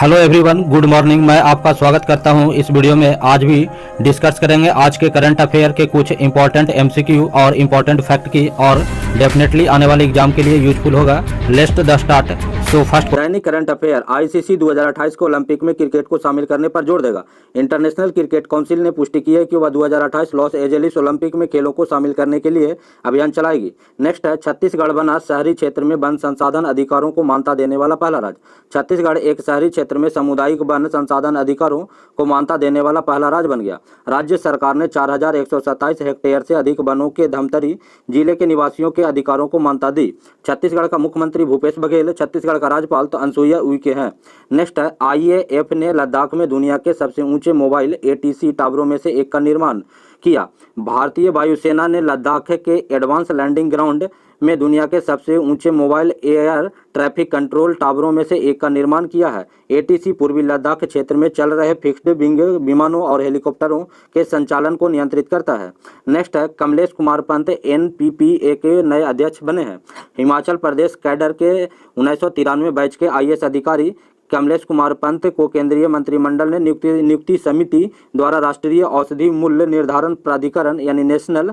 Hello everyone, good morning. मैं आपका स्वागत करता हूं इस वीडियो में। आज भी डिस्कस करेंगे आज के करंट अफेयर के कुछ इंपॉर्टेंट एमसीक्यू और इंपॉर्टेंट फैक्ट की, और डेफिनेटली आने वाले एग्जाम के लिए यूजफुल होगा। Let's the start. So first Dainik current affair, ICC 2028 को ओलंपिक में क्रिकेट को शामिल करने पर जोर देगा। इंटरनेशनल क्रिकेट काउंसिल ने पुष्टि की है कि वह 2028 लॉस एंजेलिस ओलंपिक में खेलों को शामिल करने के लिए अभियान चलाएगी। नेक्स्ट है, छत्तीसगढ़ बना शहरी क्षेत्र में वन संसाधन अधिकारों को मान्यता देने वाला पहला राज्य। छत्तीसगढ़ एक शहरी क्षेत्र में सामुदायिक वन संसाधन अधिकारों को मान्यता देने वाला पहला राज्य बन गया। राज्य सरकार ने 4127 हेक्टेयर से अधिक वनों के धमतरी जिले के निवासियों के अधिकारों को मान्यता दी। छत्तीसगढ़ का मुख्यमंत्री भूपेश बघेल, छत्तीसगढ़ का राज्यपाल तो अनसुईया उइके हैं। नेक्स्ट है, आईएएफ ने लद्दाख में दुनिया के सबसे ऊंचे मोबाइल एटीसी टावरों में से एक का निर्माण किया। भारतीय वायुसेना ने लद्दाख के एडवांस लैंडिंग ग्राउंड में दुनिया के सबसे ऊंचे मोबाइल एयर ट्रैफिक कंट्रोल टावरों में से एक का निर्माण किया है। एटीसी पूर्वी लद्दाख क्षेत्र में चल रहे फिक्स्ड विंग विमानों और हेलीकॉप्टरों के संचालन को नियंत्रित करता है। नेक्स्ट है, कमलेश कुमार पंत एनपीपीए के नए अध्यक्ष बने हैं। हिमाचल प्रदेश कैडर के 1993 बैच के आईएएस अधिकारी कमलेश कुमार पंत को केंद्रीय मंत्रिमंडल ने नियुक्ति समिति द्वारा राष्ट्रीय औषधि मूल्य निर्धारण प्राधिकरण यानी नेशनल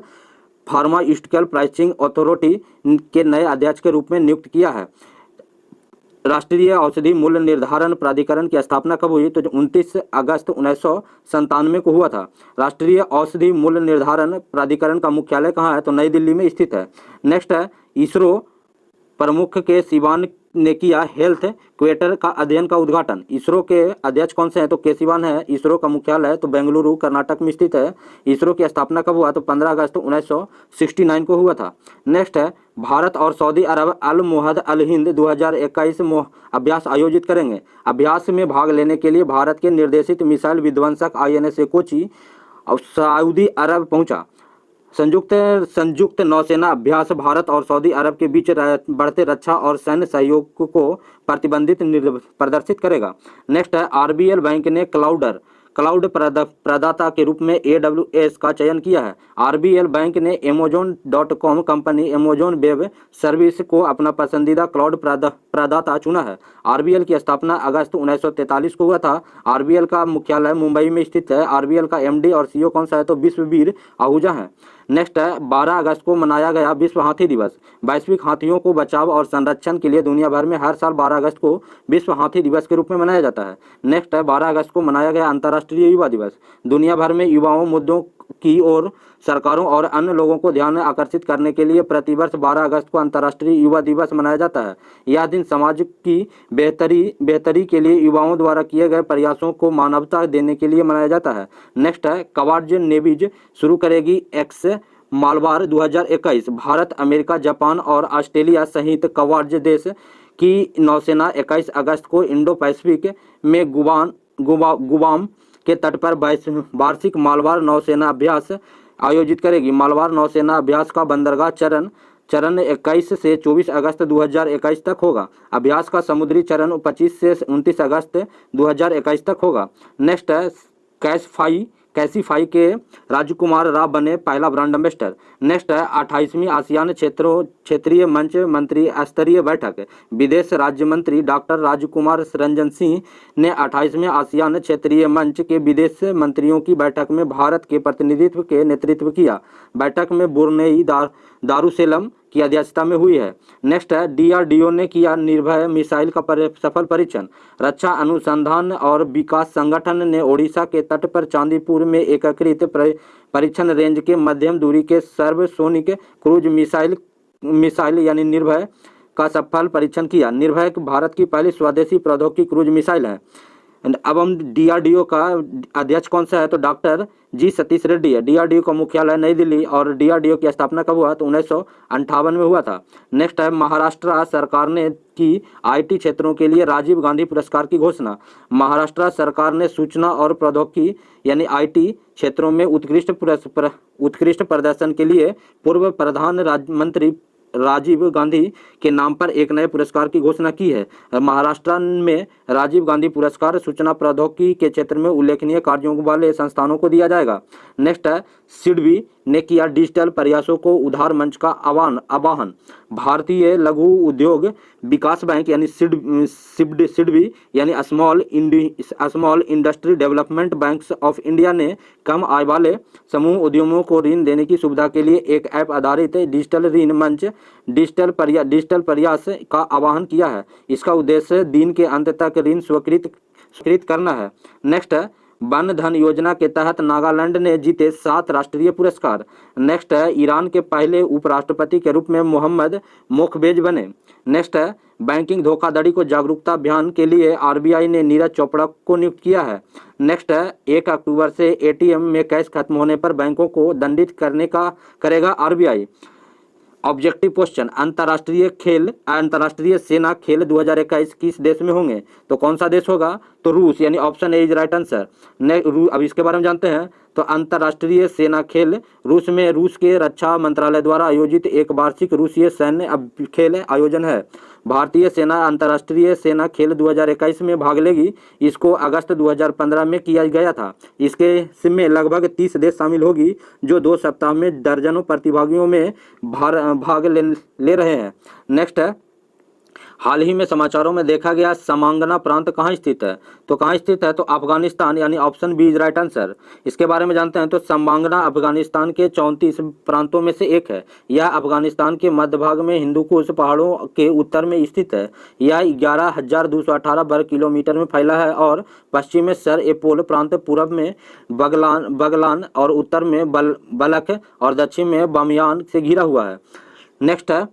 फार्मास्यूटिकल प्राइसिंग अथॉरिटी के नए अध्यक्ष के रूप में नियुक्त किया है। राष्ट्रीय औषधि मूल्य निर्धारण प्राधिकरण की स्थापना कब हुई? तो 29 अगस्त 1997 को हुआ था। राष्ट्रीय औषधि मूल्य निर्धारण प्राधिकरण का मुख्यालय कहाँ है? तो नई दिल्ली में स्थित है। नेक्स्ट है, इसरो प्रमुख के सिवान ने किया हेल्थ क्वेटर का अध्ययन का उद्घाटन। इसरो के अध्यक्ष कौन से हैं? तो के सिवान है। इसरो का मुख्यालय तो बेंगलुरु कर्नाटक में स्थित है। इसरो की स्थापना कब हुआ? तो 15 अगस्त 1969 को हुआ था। नेक्स्ट है, भारत और सऊदी अरब अल मुहद अल हिंद 2021 अभ्यास आयोजित करेंगे। अभ्यास में भाग लेने के लिए भारत के निर्देशित मिसाइल विध्वंसक आईएनएस कोची सऊदी अरब पहुंचा। संयुक्त नौसेना अभ्यास भारत और सऊदी अरब के बीच बढ़ते रक्षा और सैन्य सहयोग को प्रदर्शित करेगा। नेक्स्ट है, आरबीएल बैंक ने क्लाउड प्रदाता के रूप में AWS का चयन किया है। आरबीएल बैंक ने Amazon.com company Amazon web service को अपना पसंदीदा क्लाउड प्रदाता चुना है। आरबीएल की स्थापना अगस्त 1943 को हुआ था। आरबीएल का मुख्यालय मुंबई में स्थित है। आरबीएल का एमडी और सीईओ कौन सा है? तो विश्ववीर आहूजा है। नेक्स्ट है, 12 अगस्त को मनाया गया विश्व हाथी दिवस। वैश्विक हाथियों को बचाव और संरक्षण के लिए दुनिया भर में हर साल 12 अगस्त को विश्व हाथी दिवस के रूप में मनाया जाता है। नेक्स्ट है, 12 अगस्त को मनाया गया अंतर्राष्ट्रीय युवा दिवस। दुनिया भर में युवाओं मुद्दों की ओर सरकारों और अन्य लोगों को ध्यान आकर्षित करने के लिए प्रतिवर्ष 12 अगस्त को अंतर्राष्ट्रीय युवा दिवस मनाया जाता है। यह दिन समाज की बेहतरी के लिए युवाओं द्वारा किए गए प्रयासों को मानवता देने के लिए मनाया जाता है। नेक्स्ट है, कवार्ज नेवीज शुरू करेगी x Malabar 2021। Bharat, America, Japan और ऑस्ट्रेलिया सहित कवार्ज देश की नौसेना 21 अगस्त को इंडो पैसिफिक में गुवाम के तट पर वार्षिक मालबार नौसेना अभ्यास आयोजित करेगी। मालबार नौसेना अभ्यास का बंदरगाह चरण 21 से 24 अगस्त 2021 तक होगा। अभ्यास का समुद्री चरण 25 से 29 अगस्त 2021 तक होगा। नेक्स्ट है, कैसीफाई के राजकुमार राव बने पहला ब्रांड एम्बेसडर। नेक्स्ट है, 28वीं आसियान क्षेत्रीय मंच मंत्री स्तरीय बैठक। विदेश राज्य मंत्री डॉक्टर राजकुमार रंजन सिंह ने 28वें आसियान क्षेत्रीय मंच के विदेश मंत्रियों की बैठक में भारत के प्रतिनिधित्व के नेतृत्व किया। बैठक में ब्रुनेई दारुसेलम की अध्यक्षता में हुई है। नेक्स्ट है, डीआरडीओ ने किया निर्भय मिसाइल का सफल परीक्षण। रक्षा अनुसंधान और विकास संगठन ने ओडिशा के तट पर चांदीपुर में एकीकृत परीक्षण रेंज के मध्यम दूरी के सर्वसोनिक क्रूज मिसाइल यानी निर्भय का सफल परीक्षण किया। निर्भय भारत की पहली स्वदेशी प्रौद्योगिकी क्रूज मिसाइल है। अब हम डीआरडीओ का अध्यक्ष कौन सा है? तो डॉक्टर जी सतीश रेड्डी है। डीआरडीओ का मुख्यालय नई दिल्ली, और डीआरडीओ की स्थापना कब हुआ? तो 1958 में हुआ था। नेक्स्ट है, महाराष्ट्र सरकार ने की आईटी क्षेत्रों के लिए राजीव गांधी पुरस्कार की घोषणा। महाराष्ट्र सरकार ने सूचना और प्रौद्योगिकी यानी आईटी क्षेत्रों में उत्कृष्ट प्रदर्शन के लिए पूर्व प्रधानमंत्री राजीव गांधी के नाम पर एक नए पुरस्कार की घोषणा की है। महाराष्ट्र में राजीव गांधी पुरस्कार सूचना प्रौद्योगिकी के क्षेत्र में उल्लेखनीय कार्यों वाले संस्थानों को दिया जाएगा। नेक्स्ट है, सिडबी ने किया डिजिटल प्रयासों को उधार मंच का आह्वान। भारतीय लघु उद्योग विकास बैंक यानी सिडबी यानी small industry development banks of India ने कम आय वाले समूह उद्यमों को ऋण देने की सुविधा के लिए एक ऐप आधारित डिजिटल ऋण मंच डिजिटल प्रयास का आह्वान किया है। इसका उद्देश्य दिन के अंत तक ऋण स्वीकृत करना है। नेक्स्ट है वन धन योजना के तहत नागालैंड ने जीते 7 राष्ट्रीय पुरस्कार। नेक्स्ट है ईरान के पहले उपराष्ट्रपति के रूप में मोहम्मद मोखबेज बने। नेक्स्ट है बैंकिंग धोखाधड़ी को जागरूकता अभियान के लिए आरबीआई ने नीरज चोपड़ा को नियुक्त किया है। नेक्स्ट है 1 अक्टूबर से एटीएम में कैश खत्म होने पर बैंकों को दंडित करेगा आरबीआई। ऑब्जेक्टिव क्वेश्चन, अंतर्राष्ट्रीय सेना खेल 2021 किस देश में होंगे? तो कौन सा देश होगा? तो रूस, यानी option A is right answer. अब इसके बारे में जानते हैं। तो अंतर्राष्ट्रीय सेना खेल रूस में रूस के रक्षा मंत्रालय द्वारा आयोजित एक वार्षिक रूसीय सैन्य खेल आयोजन है। भारतीय सेना अंतर्राष्ट्रीय सेना खेल 2021 में भाग लेगी। इसको अगस्त 2015 में किया गया था। इसमें लगभग 30 देश शामिल होगी, जो 2 सप्ताह में दर्जनों प्रतिभागियों में भाग ले रहे हैं। नेक्स्ट है हाल ही में समाचारों में देखा गया समांगना प्रांत कहाँ स्थित है? तो कहाँ स्थित है? तो अफगानिस्तान, यानी option B is right answer. इसके बारे में जानते हैं। तो समांगना अफगानिस्तान के 34 प्रांतों में से एक है। यह अफगानिस्तान के मध्य भाग में हिंदुकुश पहाड़ों के उत्तर में स्थित है। यह 11,218 वर्ग किलोमीटर में फैला है और पश्चिम में सर ए पोल प्रांत, पूर्व में बगलान और उत्तर में बलख और दक्षिण में बामियान से घिरा हुआ है। नेक्स्ट है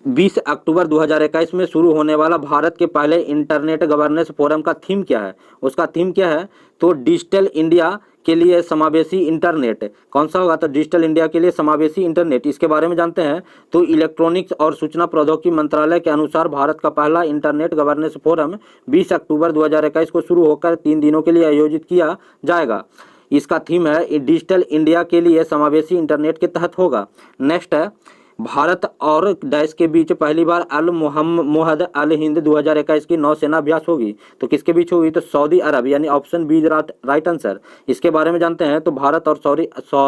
20 अक्टूबर 2021 में शुरू होने वाला भारत के पहले इंटरनेट गवर्नेंस फोरम का थीम क्या है? उसका थीम क्या है? तो डिजिटल इंडिया के लिए समावेशी इंटरनेट। कौन सा होगा? तो डिजिटल इंडिया के लिए समावेशी इंटरनेट। इसके बारे में जानते हैं। तो इलेक्ट्रॉनिक्स और सूचना प्रौद्योगिकी मंत्रालय के अनुसार भारत का पहला इंटरनेट गवर्नेंस फोरम 20 अक्टूबर 2021 को शुरू होकर 3 दिनों के लिए आयोजित किया जाएगा। इसका थीम है डिजिटल इंडिया के लिए समावेशी इंटरनेट के तहत होगा। नेक्स्ट है भारत और डैश के बीच पहली बार अल मोहद अल हिंद 2021 की नौसेना अभ्यास होगी। तो किसके बीच होगी? तो सऊदी अरब, यानी ऑप्शन बी राइट आंसर। इसके बारे में जानते हैं। तो भारत और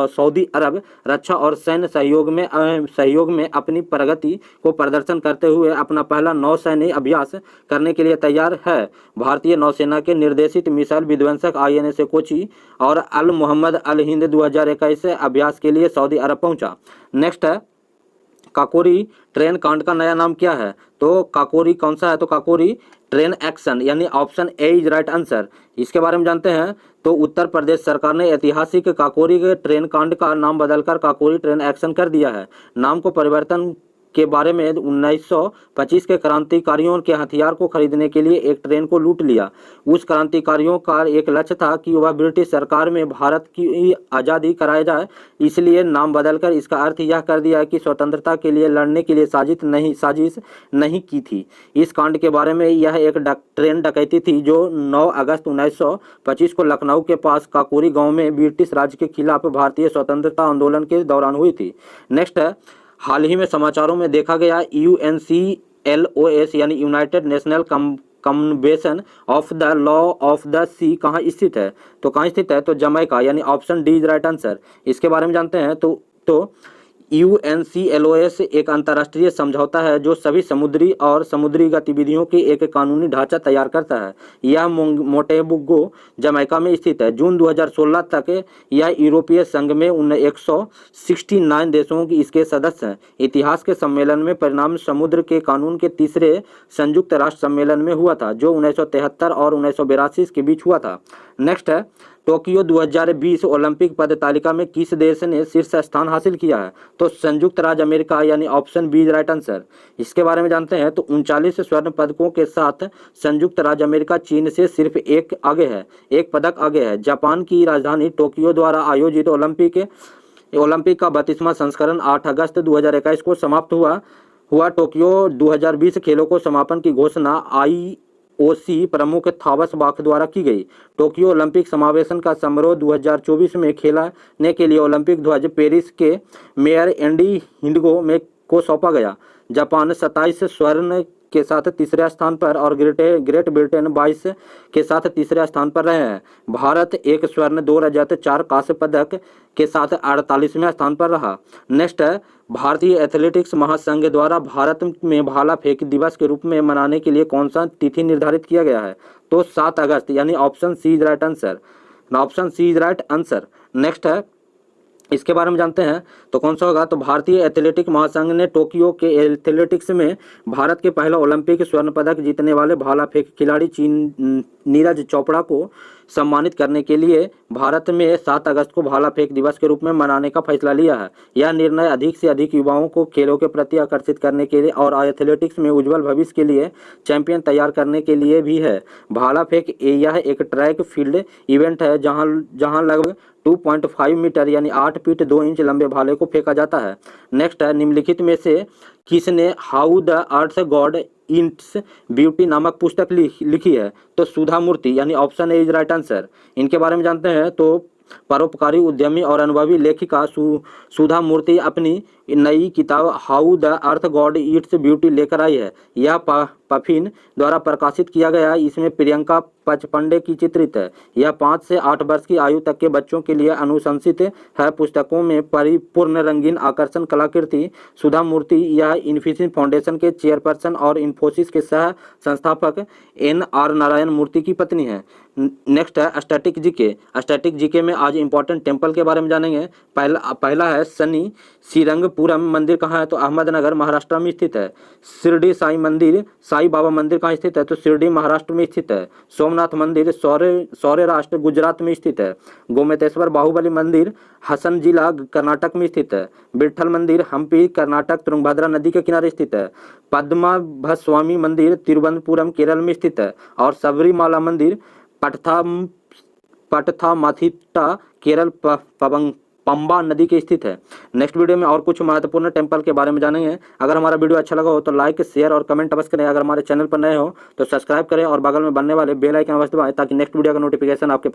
सऊदी अरब रक्षा और सैन्य सहयोग में अपनी प्रगति को प्रदर्शन करते हुए अपना पहला नौसैन्य अभ्यास करने के लिए तैयार है। भारतीय नौसेना के निर्देशित मिसाइल विध्वंसक INS कोची और अल मोहम्मद अल हिंद 2021 अभ्यास के लिए सऊदी अरब पहुंचा। नेक्स्ट है काकोरी ट्रेन कांड का नया नाम क्या है? तो काकोरी कौन सा है? तो काकोरी ट्रेन एक्शन, यानी option A is right answer. इसके बारे में जानते हैं। तो उत्तर प्रदेश सरकार ने ऐतिहासिक काकोरी के ट्रेन कांड का नाम बदलकर काकोरी ट्रेन एक्शन कर दिया है। नाम को परिवर्तन के बारे में 1925 के क्रांतिकारियों के हथियार को खरीदने के लिए एक ट्रेन को लूट लिया। उस क्रांतिकारियों का एक लक्ष्य था कि वह ब्रिटिश सरकार में भारत की आज़ादी कराया जाए, इसलिए नाम बदलकर इसका अर्थ यह कर दिया कि स्वतंत्रता के लिए लड़ने के लिए साजिश नहीं की थी। इस कांड के बारे में यह एक ट्रेन डकैती थी जो 9 अगस्त 1925 को लखनऊ के पास काकोरी गाँव में ब्रिटिश राज के खिलाफ भारतीय स्वतंत्रता आंदोलन के दौरान हुई थी। नेक्स्ट है हाल ही में समाचारों में देखा गया UNCLOS, यानी United National Convention of the Law of the Sea कहाँ स्थित है? तो कहाँ स्थित है? तो जमैका, यानी option D is right answer. इसके बारे में जानते हैं। तो UNCLOS एक अंतर्राष्ट्रीय समझौता है जो सभी समुद्री गतिविधियों की एक कानूनी ढांचा तैयार करता है। यह मोंटेगो जमैका में स्थित है। जून 2016 तक यह यूरोपीय संघ में 169 देशों की इसके सदस्य हैं। इतिहास के सम्मेलन में परिणाम समुद्र के कानून के तीसरे संयुक्त राष्ट्र सम्मेलन में हुआ था, जो 1973 और 1982 के बीच हुआ था। नेक्स्ट है टोक्यो 2020 ओलंपिक पद तालिका में किस देश ने शीर्ष स्थान हासिल किया है? तो संयुक्त राज्य अमेरिका, यानी ऑप्शन बी राइट आंसर। इसके बारे में जानते हैं। तो 39 स्वर्ण पदकों के साथ संयुक्त राज्य अमेरिका चीन से सिर्फ एक पदक आगे है। जापान की राजधानी टोक्यो द्वारा आयोजित ओलंपिक का 32वां संस्करण 8 अगस्त 2021 को समाप्त हुआ। टोक्यो 2020 खेलों को समापन की घोषणा IOC प्रमुख थॉमस बाख द्वारा की गई। टोक्यो ओलंपिक समावेशन का समारोह 2024 में खेलने के लिए ओलंपिक ध्वज पेरिस के मेयर एंडी हिंडगो को सौंपा गया। जापान 27 स्वर्ण के साथ तीसरे स्थान पर और ग्रेट ब्रिटेन 22 के साथ तीसरे स्थान पर रहे हैं। भारत 1 स्वर्ण 2 रजत 4 कांस्य पदक के साथ 48वें स्थान पर रहा। नेक्स्ट है, भारतीय एथलेटिक्स महासंघ द्वारा भारत में भाला फेंक दिवस के रूप में मनाने के लिए कौन सा तिथि निर्धारित किया गया है? तो 7 अगस्त, यानी option C is right answer. Option C is right answer. Next है, इसके बारे में जानते हैं तो कौन सा होगा? तो भारतीय एथलेटिक महासंघ ने टोक्यो के एथलेटिक्स में भारत के पहला ओलंपिक स्वर्ण पदक जीतने वाले भाला फेंक खिलाड़ी नीरज चोपड़ा को सम्मानित करने के लिए भारत में 7 अगस्त को भाला फेंक दिवस के रूप में मनाने का फैसला लिया है। यह निर्णय अधिक से अधिक युवाओं को खेलों के प्रति आकर्षित करने के लिए और एथलेटिक्स में उज्जवल भविष्य के लिए चैंपियन तैयार करने के लिए भी है। भाला फेंक यह एक ट्रैक फील्ड इवेंट है जहां लगभग 2.5 मीटर यानी 8 फीट 2 इंच लंबे भाले को फेंका जाता है। नेक्स्ट है, निम्नलिखित में से किसने how the earth God its beauty नामक पुस्तक लिखी है? तो सुधा मूर्ति, यानी option A is right answer. इनके बारे में जानते हैं तो परोपकारी उद्यमी और अनुभवी लेखिका सुधा मूर्ति अपनी नई किताब how the earth God its beauty लेकर आई है। यह पफिन द्वारा प्रकाशित किया गया। इसमें प्रियंका पचपंडे की चित्रित है। यह 5 से 8 वर्ष की आयु तक के बच्चों के लिए अनुशंसित है। पुस्तकों में परिपूर्ण रंगीन आकर्षण कलाकृति। सुधा मूर्ति यह इन्फोसिस फाउंडेशन के चेयरपर्सन और इन्फोसिस के सह संस्थापक NR नारायण मूर्ति की पत्नी है। नेक्स्ट है, स्टैटिक जीके। स्टैटिक जीके में आज इंपॉर्टेंट टेम्पल के बारे में जानेंगे। पहला है शनि श्रीरंगपुरम मंदिर कहाँ है? तो अहमदनगर महाराष्ट्र में स्थित है। शिरडी साई मंदिर साई बाबा मंदिर कहाँ स्थित है? तो शिरडी महाराष्ट्र में स्थित है। सोमनाथ मंदिर सौराष्ट्र गुजरात में स्थित है। गोमतेश्वर बाहुबली मंदिर हसन जिला कर्नाटक में स्थित है। विठल मंदिर हम्पी कर्नाटक तुंगभद्रा नदी के किनारे स्थित है। पद्मभस्वामी मंदिर तिरुवनंतपुरम केरल में स्थित है। और सबरीमाला मंदिर पटथामाथिट्टा केरल पंबा नदी के स्थित है। नेक्स्ट वीडियो में और कुछ महत्वपूर्ण टेंपल के बारे में जानेंगे। अगर हमारा वीडियो अच्छा लगा हो तो लाइक शेयर और कमेंट अवश्य करें। अगर हमारे चैनल पर नए हो तो सब्सक्राइब करें और बगल में बनने वाले बेल आइकन अवश्य दबाएं ताकि नेक्स्ट वीडियो का नोटिफिकेशन आपके